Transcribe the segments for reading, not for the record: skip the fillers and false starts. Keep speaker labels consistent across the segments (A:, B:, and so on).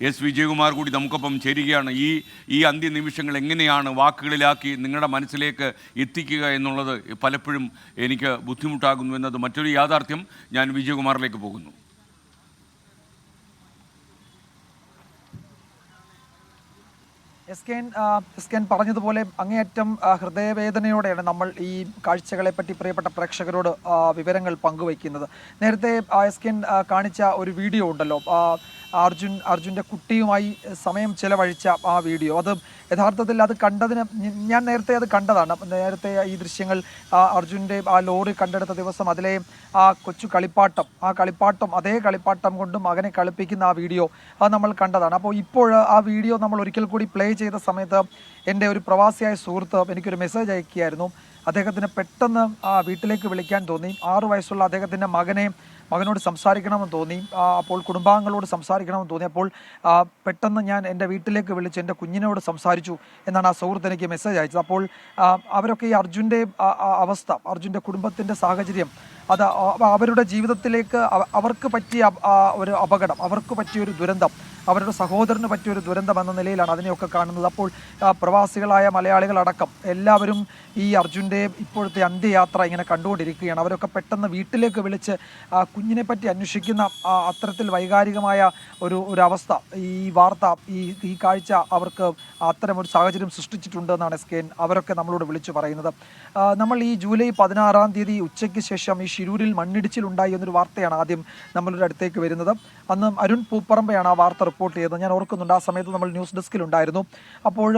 A: S Vijayakumar കൂടി നമുക്കൊപ്പം ചേരുകയാണ്. ഈ അന്ത്യനിമിഷങ്ങൾ എങ്ങനെയാണ് വാക്കുകളിലാക്കി നിങ്ങളുടെ മനസ്സിലേക്ക് എത്തിക്കുക എന്നുള്ളത് പലപ്പോഴും എനിക്ക് ബുദ്ധിമുട്ടാകുന്നു എന്നത് മറ്റൊരു യാഥാർത്ഥ്യം. ഞാൻ വിജയകുമാറിലേക്ക് പോകുന്നു.
B: എസ് കെ പറഞ്ഞതുപോലെ അങ്ങേയറ്റം ഹൃദയവേദനയോടെയാണ് നമ്മൾ ഈ കാഴ്ചകളെപ്പറ്റി പ്രിയപ്പെട്ട പ്രേക്ഷകരോട് വിവരങ്ങൾ പങ്കുവയ്ക്കുന്നത്. നേരത്തെ എസ് കെ കാണിച്ച ഒരു വീഡിയോ ഉണ്ടല്ലോ, അർജുൻ്റെ കുട്ടിയുമായി സമയം ചെലവഴിച്ച ആ വീഡിയോ, അത് യഥാർത്ഥത്തിൽ അത് കണ്ടതിന് ഞാൻ നേരത്തെ അത് കണ്ടതാണ്. നേരത്തെ ഈ ദൃശ്യങ്ങൾ അർജുൻ്റെ ആ ലോറി കണ്ടെടുത്ത ദിവസം അതിലെ ആ കൊച്ചു കളിപ്പാട്ടം അതേ കളിപ്പാട്ടം കൊണ്ട് മകനെ കളിപ്പിക്കുന്ന ആ വീഡിയോ അത് നമ്മൾ കണ്ടതാണ്. അപ്പോൾ ഇപ്പോൾ ആ വീഡിയോ നമ്മൾ ഒരിക്കൽ കൂടി പ്ലേ ചെയ്ത സമയത്ത് എൻ്റെ ഒരു പ്രവാസിയായ സുഹൃത്ത് എനിക്കൊരു മെസ്സേജ് അയക്കുകയായിരുന്നു. അദ്ദേഹത്തിന് പെട്ടെന്ന് വീട്ടിലേക്ക് വിളിക്കാൻ തോന്നി. 6 വയസ്സുള്ള അദ്ദേഹത്തിൻ്റെ മകനോട് സംസാരിക്കണമെന്ന് തോന്നി. അപ്പോൾ കുടുംബാംഗങ്ങളോട് സംസാരിക്കണമെന്ന് തോന്നി. അപ്പോൾ പെട്ടെന്ന് ഞാൻ എൻ്റെ വീട്ടിലേക്ക് വിളിച്ച് എൻ്റെ കുഞ്ഞിനോട് സംസാരിച്ചു എന്നാണ് ആ സുഹൃത്ത് എനിക്ക് മെസ്സേജ് അയച്ചത്. അപ്പോൾ അവരൊക്കെ ഈ അർജുൻ്റെ അവസ്ഥ, അർജുൻ്റെ കുടുംബത്തിൻ്റെ സാഹചര്യം, അത് അവരുടെ ജീവിതത്തിലേക്ക് അവർക്ക് പറ്റിയ ഒരു അപകടം, അവർക്ക് പറ്റിയൊരു ദുരന്തം, അവരുടെ സഹോദരന് പറ്റിയൊരു ദുരന്തം എന്ന നിലയിലാണ് അതിനെയൊക്കെ കാണുന്നത്. അപ്പോൾ പ്രവാസികളായ മലയാളികളടക്കം എല്ലാവരും ഈ അർജുൻ്റെ ഇപ്പോഴത്തെ അന്ത്യയാത്ര ഇങ്ങനെ കണ്ടുകൊണ്ടിരിക്കുകയാണ്. അവരൊക്കെ പെട്ടെന്ന് വീട്ടിലേക്ക് വിളിച്ച് കുഞ്ഞിനെ പറ്റി അന്വേഷിക്കുന്ന അത്തരത്തിൽ വൈകാരികമായ ഒരു അവസ്ഥ ഈ വാർത്ത, ഈ കാഴ്ച അവർക്ക് അത്തരം ഒരു സാഹചര്യം സൃഷ്ടിച്ചിട്ടുണ്ട് എന്നാണ് എസ് കെ അവരൊക്കെ നമ്മളോട് വിളിച്ചു പറയുന്നത്. നമ്മൾ ഈ ജൂലൈ 16-ാം തീയതി ഉച്ചയ്ക്ക് ശേഷം ഈ ശിരൂരിൽ മണ്ണിടിച്ചിലുണ്ടായി എന്നൊരു വാർത്തയാണ് ആദ്യം നമ്മളുടെ അടുത്തേക്ക് വരുന്നത്. അന്ന് അരുൺ പൂപ്പറമ്പയാണ് ആ വാർത്ത റിപ്പോർട്ട് ചെയ്തത്. ഞാൻ ഓർക്കുന്നുണ്ട്, ആ സമയത്ത് നമ്മൾ ന്യൂസ് ഡെസ്കിലുണ്ടായിരുന്നു. അപ്പോൾ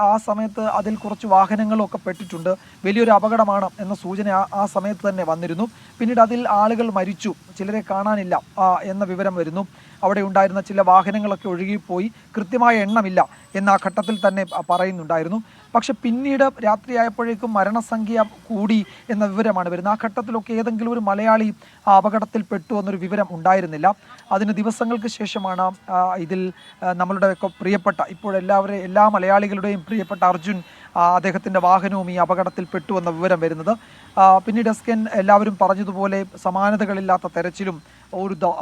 B: ആ സമയത്ത് അതിൽ കുറച്ച് വാഹനങ്ങളൊക്കെ പെട്ടിട്ടുണ്ട്, വലിയൊരു അപകടമാണ് എന്ന സൂചന ആ സമയത്ത് തന്നെ വന്നിരുന്നു. പിന്നീട് അതിൽ ആളുകൾ മരിച്ചു, ചിലരെ കാണാനില്ല എന്ന വിവരം വരുന്നു. അവിടെ ഉണ്ടായിരുന്ന ചില വാഹനങ്ങളൊക്കെ ഒഴുകിപ്പോയി, കൃത്യമായ എണ്ണമില്ല എന്ന ആ ഘട്ടത്തിൽ തന്നെ പറയുന്നുണ്ടായിരുന്നു. പക്ഷെ പിന്നീട് രാത്രിയായപ്പോഴേക്കും മരണസംഖ്യ കൂടി എന്ന വിവരമാണ് വരുന്നത്. ആ ഘട്ടത്തിലൊക്കെ ഏതെങ്കിലും ഒരു മലയാളി ആ അപകടത്തിൽ പെട്ടു എന്നൊരു വിവരം ഉണ്ടായിരുന്നില്ല. അതിന് ദിവസങ്ങൾക്ക് ശേഷമാണ് ഇതിൽ നമ്മളുടെ പ്രിയപ്പെട്ട, എല്ലാ മലയാളികളുടെയും പ്രിയപ്പെട്ട അർജുൻ, അദ്ദേഹത്തിൻ്റെ വാഹനവും ഈ അപകടത്തിൽ പെട്ടു എന്ന വിവരം വരുന്നത്. പിന്നീട് എസ് എല്ലാവരും പറഞ്ഞതുപോലെ സമാനതകളില്ലാത്ത തെരച്ചിലും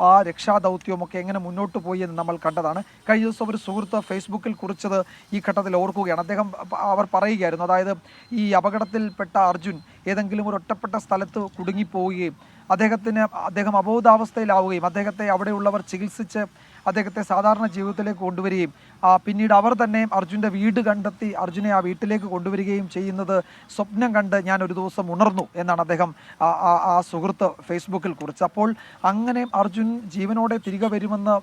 B: ആ രക്ഷാദൗത്യവും ഒക്കെ എങ്ങനെ മുന്നോട്ട് പോയി എന്ന് നമ്മൾ കണ്ടതാണ്. കഴിഞ്ഞ ദിവസം ഒരു സുഹൃത്ത് ഫേസ്ബുക്കിൽ കുറിച്ചത് ഈ ഘട്ടത്തിൽ ഓർക്കുകയാണ്. അവർ പറയുകയായിരുന്നു, അതായത് ഈ അപകടത്തിൽപ്പെട്ട അർജുൻ ഏതെങ്കിലും ഒരു ഒറ്റപ്പെട്ട സ്ഥലത്ത് കുടുങ്ങിപ്പോവുകയും അദ്ദേഹം അബോധാവസ്ഥയിലാവുകയും അദ്ദേഹത്തെ അവിടെയുള്ളവർ ചികിത്സിച്ച് അദ്ദേഹത്തെ സാധാരണ ജീവിതത്തിലേക്ക് കൊണ്ടുവരികയും പിന്നീട് അവർ തന്നെ അർജുൻ്റെ വീട് കണ്ടെത്തി അർജുനെ ആ വീട്ടിലേക്ക് കൊണ്ടുവരികയും ചെയ്യുന്നത് സ്വപ്നം കണ്ട് ഞാൻ ഒരു ദിവസം ഉണർന്നു എന്നാണ് അദ്ദേഹം ആ സുഹൃത്ത് ഫേസ്ബുക്കിൽ കുറിച്ച്. അപ്പോൾ അങ്ങനെ അർജുൻ ജീവനോടെ തിരികെ വരുമെന്ന്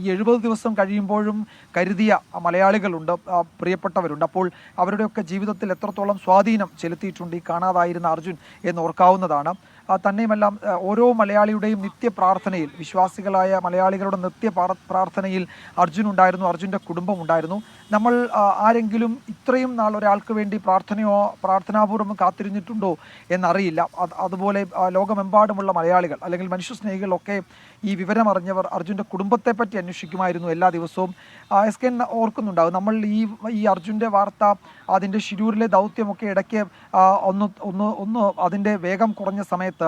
B: ഈ 70 ദിവസം കഴിയുമ്പോഴും കരുതിയ മലയാളികളുണ്ട്, പ്രിയപ്പെട്ടവരുണ്ട്. അപ്പോൾ അവരുടെയൊക്കെ ജീവിതത്തിൽ എത്രത്തോളം സ്വാധീനം ചെലുത്തിയിട്ടുണ്ട് ഈ കാണാതായിരുന്ന അർജുൻ എന്ന് ഓർക്കാവുന്നതാണ്. തന്നെയുമെല്ലാം ഓരോ മലയാളിയുടെയും നിത്യപ്രാർത്ഥനയിൽ, വിശ്വാസികളായ മലയാളികളുടെ പ്രാർത്ഥനയിൽ അർജുൻ ഉണ്ടായിരുന്നു, അർജുൻ്റെ കുടുംബം ഉണ്ടായിരുന്നു. നമ്മൾ ആരെങ്കിലും ഇത്രയും നാൾ ഒരാൾക്ക് വേണ്ടി പ്രാർത്ഥനാപൂർവ്വം കാത്തിരുന്നിട്ടുണ്ടോ എന്നറിയില്ല. അതുപോലെ ലോകമെമ്പാടുമുള്ള മലയാളികൾ അല്ലെങ്കിൽ മനുഷ്യസ്നേഹികളൊക്കെ ഈ വിവരം അറിഞ്ഞവർ അർജുൻ്റെ കുടുംബത്തെ പറ്റി അന്വേഷിക്കുമായിരുന്നു എല്ലാ ദിവസവും. എസ് കെ ഓർക്കുന്നുണ്ടാകും, നമ്മൾ ഈ അർജുൻ്റെ വാർത്ത, അതിൻ്റെ ശിരൂരിലെ ദൗത്യമൊക്കെ ഇടയ്ക്ക് ഒന്ന് അതിൻ്റെ വേഗം കുറഞ്ഞ സമയത്ത്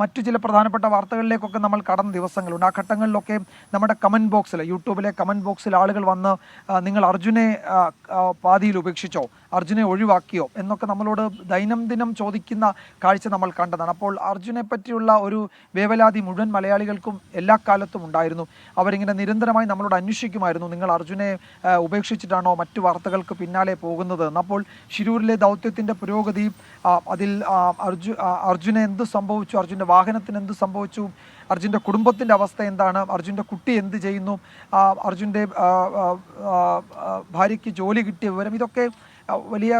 B: മറ്റു ചില പ്രധാനപ്പെട്ട വാർത്തകളിലേക്കൊക്കെ നമ്മൾ കടന്ന ദിവസങ്ങളുണ്ട്. ആ ഘട്ടങ്ങളിലൊക്കെ നമ്മുടെ കമൻറ്റ് ബോക്സിൽ, യൂട്യൂബിലെ കമൻറ്റ് ബോക്സിൽ ആളുകൾ വന്ന് നിങ്ങൾ അർജുനെ പാതിയിൽ ഉപേക്ഷിച്ചോ, അർജുനെ ഒഴിവാക്കിയോ എന്നൊക്കെ നമ്മളോട് ദൈനംദിനം ചോദിക്കുന്ന കാഴ്ച നമ്മൾ കണ്ടതാണ്. അപ്പോൾ അർജുനെ പറ്റിയുള്ള ഒരു വേവലാതി മുഴുവൻ മലയാളികൾക്കും എല്ലാ കാലത്തും ഉണ്ടായിരുന്നു. അവരിങ്ങനെ നിരന്തരമായി നമ്മളോട് അന്വേഷിക്കുമായിരുന്നു, നിങ്ങൾ അർജുനെ ഉപേക്ഷിച്ചിട്ടാണോ മറ്റു വാർത്തകൾക്ക് പിന്നാലെ പോകുന്നത് എന്ന്. അപ്പോൾ ശിരൂരിലെ ദൗത്യത്തിൻ്റെ പുരോഗതി, അതിൽ അർജുനെ എന്ത് സംഭവിച്ചു, അർജുൻ്റെ വാഹനത്തിന് എന്ത് സംഭവിച്ചു, അർജുൻ്റെ കുടുംബത്തിൻ്റെ അവസ്ഥ എന്താണ്, അർജുൻ്റെ കുട്ടി എന്ത് ചെയ്യുന്നു, അർജുൻ്റെ ഭാര്യയ്ക്ക് ജോലി കിട്ടിയ വിവരം, ഇതൊക്കെ വലിയ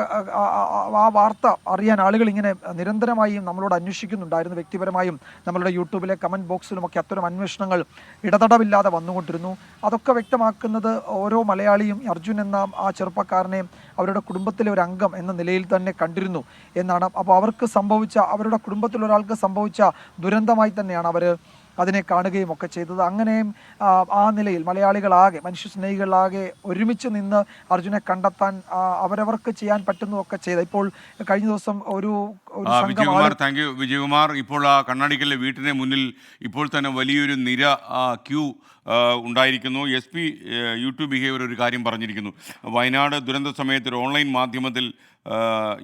B: ആ വാർത്ത അറിയാൻ ആളുകൾ ഇങ്ങനെ നിരന്തരമായും നമ്മളോട് അന്വേഷിക്കുന്നുണ്ടായിരുന്നു. വ്യക്തിപരമായും നമ്മളുടെ യൂട്യൂബിലെ കമൻറ്റ് ബോക്സിലുമൊക്കെ അത്തരം അന്വേഷണങ്ങൾ ഇടതടവില്ലാതെ വന്നുകൊണ്ടിരുന്നു. അതൊക്കെ വ്യക്തമാക്കുന്നത് ഓരോ മലയാളിയും അർജുൻ എന്ന ആ ചെറുപ്പക്കാരനെ അവരുടെ കുടുംബത്തിലെ ഒരു അംഗം എന്ന നിലയിൽ തന്നെ കണ്ടിരുന്നു എന്നാണ്. അപ്പോൾ അവരുടെ കുടുംബത്തിലൊരാൾക്ക് സംഭവിച്ച ദുരന്തമായി തന്നെയാണ് അവർ അതിനെ കാണുകയും ഒക്കെ ചെയ്തത്. അങ്ങനെയും ആ നിലയിൽ മലയാളികളാകെ, മനുഷ്യസ്നേഹികളാകെ ഒരുമിച്ച് നിന്ന് അർജുനെ കണ്ടെത്താൻ അവരവർക്ക് ചെയ്യാൻ പറ്റുന്നതൊക്കെ ചെയ്ത. ഇപ്പോൾ കഴിഞ്ഞ ദിവസം ഒരു
A: താങ്ക് യു വിജയകുമാർ. ഇപ്പോൾ ആ കണ്ണാടിക്കലിലെ വീട്ടിന് മുന്നിൽ ഇപ്പോൾ തന്നെ വലിയൊരു നിര ക്യൂ ഉണ്ടായിരിക്കുന്നു. SP യൂട്യൂബ് ബിഹേവിയർ ഒരു കാര്യം പറഞ്ഞിരിക്കുന്നു. വയനാട് ദുരന്ത സമയത്ത് ഒരു ഓൺലൈൻ മാധ്യമത്തിൽ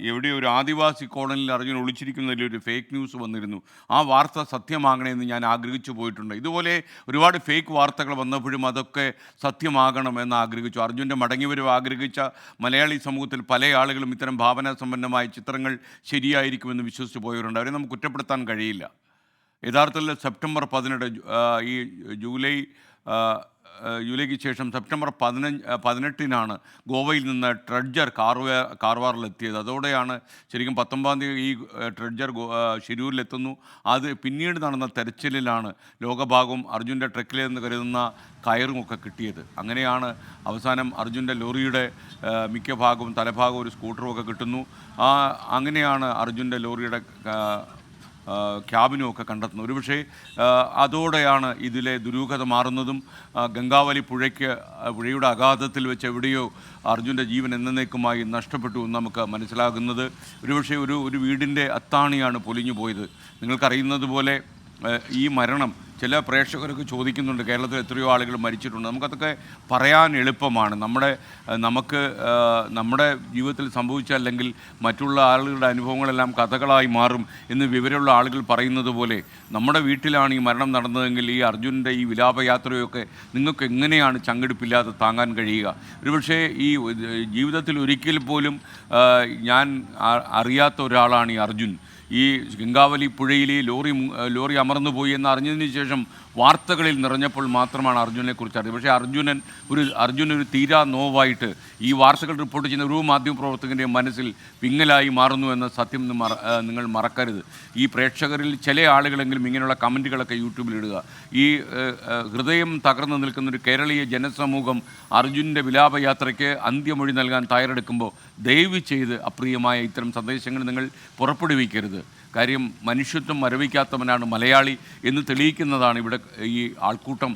A: എവിടെയോ ഒരു ആദിവാസി കോളനിയിൽ അർജുൻ ഒളിച്ചിരിക്കുന്നതിൽ ഒരു ഫേക്ക് ന്യൂസ് വന്നിരുന്നു. ആ വാർത്ത സത്യമാകണമെന്ന് ഞാൻ ആഗ്രഹിച്ചു പോയിട്ടുണ്ട്. ഇതുപോലെ ഒരുപാട് ഫേക്ക് വാർത്തകൾ വന്നപ്പോഴും അതൊക്കെ സത്യമാകണമെന്ന് ആഗ്രഹിച്ചു. അർജുൻ്റെ മടങ്ങിവരവ് ആഗ്രഹിച്ച മലയാളി സമൂഹത്തിൽ പല ആളുകളും ഇത്തരം ഭാവനാസമ്പന്നമായ ചിത്രങ്ങൾ ശരിയായിരിക്കുമെന്ന് വിശ്വസിച്ച് പോയവരുണ്ട്. അവരെ നമുക്ക് കുറ്റപ്പെടുത്താൻ കഴിയില്ല. യഥാർത്ഥത്തിൽ സെപ്റ്റംബർ 18 ഈ ജൂലൈക്ക് ശേഷം സെപ്റ്റംബർ 18-നാണ് ഗോവയിൽ നിന്ന് ട്രെഡ്ജർ കാർവാറിലെത്തിയത്. അതോടെയാണ് ശരിക്കും 19-ാം തീയതി ഈ ട്രെഡ്ജർ ഷിരൂരിലെത്തുന്നു. അത് പിന്നീട് നടന്ന തെരച്ചിലിലാണ് ലോകഭാഗവും അർജുൻ്റെ ട്രക്കിലെന്ന് കരുതുന്ന കയറുമൊക്കെ കിട്ടിയത്. അങ്ങനെയാണ് അവസാനം അർജുൻ്റെ ലോറിയുടെ മിക്ക ഭാഗവും തലഭാഗവും ഒരു സ്കൂട്ടറുമൊക്കെ കിട്ടുന്നു. അങ്ങനെയാണ് അർജുൻ്റെ ലോറിയുടെ ക്യാബിനുമൊക്കെ കണ്ടെത്തുന്നത്. ഒരുപക്ഷെ അതോടെയാണ് ഇതിലെ ദുരൂഹത മാറുന്നതും ഗംഗാവലി പുഴയുടെ അഗാധത്തിൽ വെച്ച് എവിടെയോ അർജുൻ്റെ ജീവൻ എന്നേക്കുമായി നഷ്ടപ്പെട്ടു എന്ന് നമുക്ക് മനസ്സിലാകുന്നത്. ഒരുപക്ഷെ ഒരു വീടിൻ്റെ അത്താണിയാണ് പൊലിഞ്ഞു പോയത്. നിങ്ങൾക്കറിയുന്നത് പോലെ ഈ മരണം ചില പ്രേക്ഷകരൊക്കെ ചോദിക്കുന്നുണ്ട്, കേരളത്തിൽ എത്രയോ ആളുകൾ മരിച്ചിട്ടുണ്ട്. നമുക്കതൊക്കെ പറയാൻ എളുപ്പമാണ്. നമുക്ക് നമ്മുടെ ജീവിതത്തിൽ സംഭവിച്ച അല്ലെങ്കിൽ മറ്റുള്ള ആളുകളുടെ അനുഭവങ്ങളെല്ലാം കഥകളായി മാറും എന്ന് വിവരമുള്ള ആളുകൾ പറയുന്നത് പോലെ നമ്മുടെ വീട്ടിലാണ് ഈ മരണം നടന്നതെങ്കിൽ ഈ അർജുൻ്റെ ഈ വിലാപയാത്രയൊക്കെ നിങ്ങൾക്ക് എങ്ങനെയാണ് ചങ്കെടുപ്പില്ലാതെ താങ്ങാൻ കഴിയുക? ഒരുപക്ഷെ ഈ ജീവിതത്തിൽ ഒരിക്കൽ പോലും ഞാൻ അറിയാത്ത ഒരാളാണ് ഈ അർജുൻ. ഈ ഗംഗാവലി പുഴയിൽ ലോറി അമർന്നു പോയി എന്ന് അറിഞ്ഞതിന് ശേഷം വാർത്തകളിൽ നിറഞ്ഞപ്പോൾ മാത്രമാണ് അർജുനെക്കുറിച്ച് അറിയുന്നത്. പക്ഷേ അർജുൻ ഒരു തീരാ നോവായിട്ട് ഈ വാർത്തകൾ റിപ്പോർട്ട് ചെയ്യുന്ന ഒരു മാധ്യമപ്രവർത്തകൻ്റെ മനസ്സിൽ വിങ്ങലായി മാറുന്നു എന്ന സത്യം നിങ്ങൾ മറക്കരുത്. ഈ പ്രേക്ഷകരിൽ ചില ആളുകളെങ്കിലും ഇങ്ങനെയുള്ള കമൻറ്റുകളൊക്കെ യൂട്യൂബിലിടുക. ഈ ഹൃദയം തകർന്നു നിൽക്കുന്ന ഒരു കേരളീയ ജനസമൂഹം അർജുൻ്റെ വിലാപയാത്രയ്ക്ക് അന്ത്യമൊഴി നൽകാൻ തയ്യാറെടുക്കുമ്പോൾ ദയവ് ചെയ്ത് അപ്രിയമായ ഇത്തരം സന്ദേശങ്ങൾ നിങ്ങൾ പുറപ്പെടുവിക്കരുത്. കാര്യം മനുഷ്യത്വം മരവിക്കാത്തവനാണ് മലയാളി എന്ന് തെളിയിക്കുന്നതാണ് ഇവിടെ ഈ ആൾക്കൂട്ടം